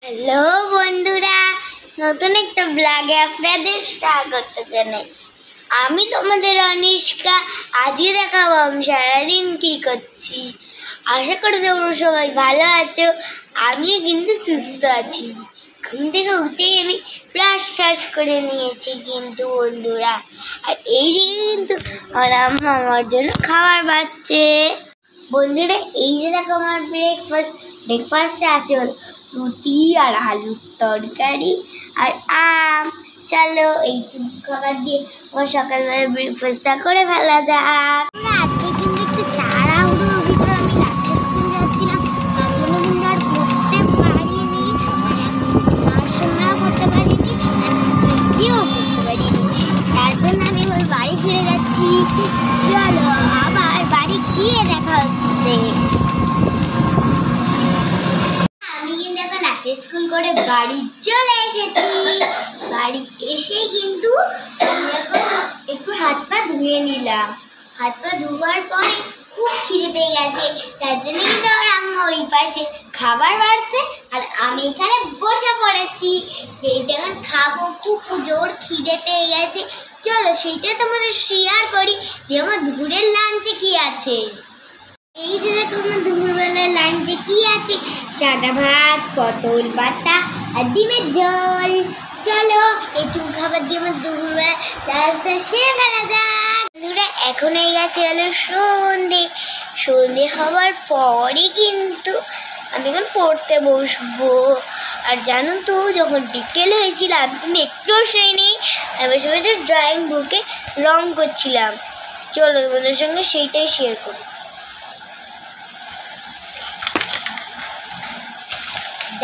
Hello বন্ধুরা, নতুন একটা ব্লগে আপনাদের স্বাগত জানাই। আমি তোমাদের অনিষ্কা। আজকে দেখাবো আমি সারাদিন কী করছি। আশা করি তোমরা সবাই ভালো আছো। আমিও কিন্তু সুস্থ আছি। ঘুম থেকে উঠেই আমি ব্রাশ ট্রাশ করে নিয়েছি কিন্তু বন্ধুরা। আর এইদিকে কিন্তু আমার জন্য খাবার বাড়ছে বন্ধুরা। এই যে দেখো আমার ব্রেকফাস্টে আছে রুটি আর আলুর তরকারি আর আম। চলো এই খাবার দিয়ে আমার সকালবেলা ব্রেকফাস্টটা করে ফেলা যাক। আজকে কিন্তু একটু তাড়াহুড়োর ভিতরে আমি নাচের স্কুল যাচ্ছিলাম, তার জন্য কিন্তু আর করতে পারিনি, পড়াশোনাও করতে পারিনি, স্কুলেও করতে পারিনি। তার জন্য আমি ওর বাড়ি ফিরে যাচ্ছি। চলো আবার বাড়ি গিয়ে দেখা হচ্ছে। স্কুল করে বাড়ি চলে এসেছি। বাড়ি এসেই কিন্তু একটু হাত পা ধুয়ে নিলাম। হাত পা ধোয়ার পরে খুব খিদে পেয়ে গেছে, তার জন্য কিন্তু আমার আম্মা ওই পাশে খাবার বাড়ছে আর আমি এখানে বসে পড়েছি। যেটা এখন খাবো, খুব জোর খিদে পেয়ে গেছে। চলো সেইটা তোমাদের শেয়ার করি যে আমার দুপুরের লাঞ্চে কি আছে। এই যে দেখো আমার দুপুরবেলার লাঞ্চে কি আছে, সাদা ভাত, পটল বাটা আর ডিমের ঝোল। চলো এইটুকু খাবার দিয়ে আমার দুপুরবেলা লাঞ্চটা সেরে ফেলা যাক। বন্ধুরা এখন হয়ে গেছে হলো সন্ধে হওয়ার পরে কিন্তু আমি এখন পড়তে বসবো। আর জানো তো যখন বিকেল হয়েছিল আমি একটু শুইনি, আমি বসে বসে ড্রয়িং বুকে রং করছিলাম। চলো তোমাদের সঙ্গে সেইটাই শেয়ার করি।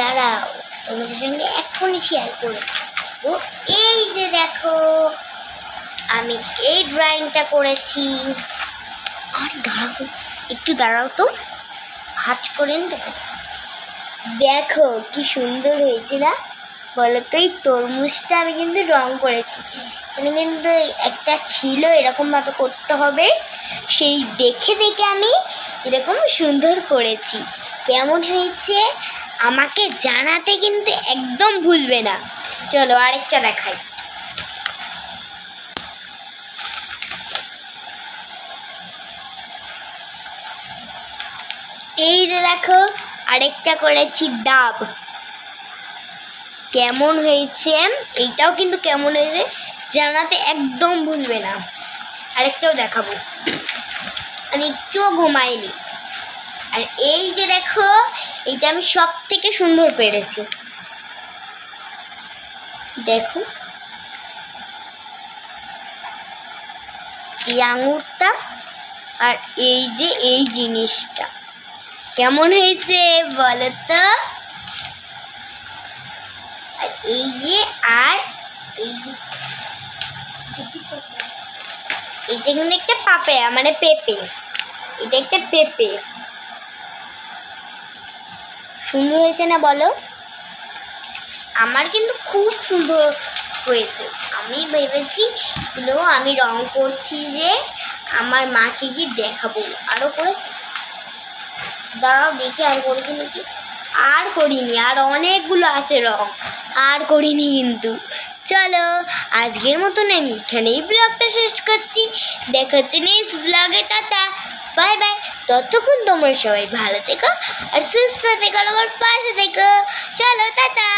দাঁড়াও, তোমাদের সঙ্গে এক্ষুনি শেয়ার করবো। এই যে দেখো আমি এই ড্রয়িংটা করেছি। আর দাঁড়াও, একটু দাঁড়াও তো, ভাঁজ করে নিতে পারছি। দেখো কি সুন্দর হয়েছে না বলো তো। এই তরমুজটা আমি কিন্তু রং করেছি। মানে কিন্তু একটা ছিল এরকমভাবে করতে হবে, সেই দেখে দেখে আমি এরকম সুন্দর করেছি। কেমন হয়েছে আমাকে জানাতে কিন্তু একদম ভুলবে না। চলো আরেকটা দেখাই। এই যে দেখো আরেকটা করেছি ডাব। কেমন হয়েছে এইটাও কিন্তু কেমন হয়েছে জানাতে একদম ভুলবে না। আরেকটাও দেখাবো, আমি একটুও ঘুমাইনি। আর এই যে দেখো এইটা আমি সব থেকে সুন্দর পেরেছি। দেখো এই আঙুরটা আর এই যে এই জিনিসটা কেমন হয়েছে বলো তো। আর এই যে এইটা কিন্তু একটা পাপেয়া মানে পেঁপে, এটা একটা পেঁপে। সুন্দর হয়েছে না বলো? আমার কিন্তু খুব সুন্দর হয়েছে। আমি ভেবেছি এগুলো আমি রং করছি যে আমার মাকে কি দেখাবো। আরও করেছি, দাঁড়াও দেখি আর করেছি নাকি। আর করিনি, আর অনেকগুলো আছে রং, আর করিনি কিন্তু। চলো আজকের মতন আমি এখানেই ব্লগটা শেষ করছি। দেখা হচ্ছে নেক্সট ব্লগে। Tata bye bye. ততক্ষণ তোমরা সবাই ভালো থেকো আর সুস্থ থেকো, আমার পাশে থেকো। চলো টাটা।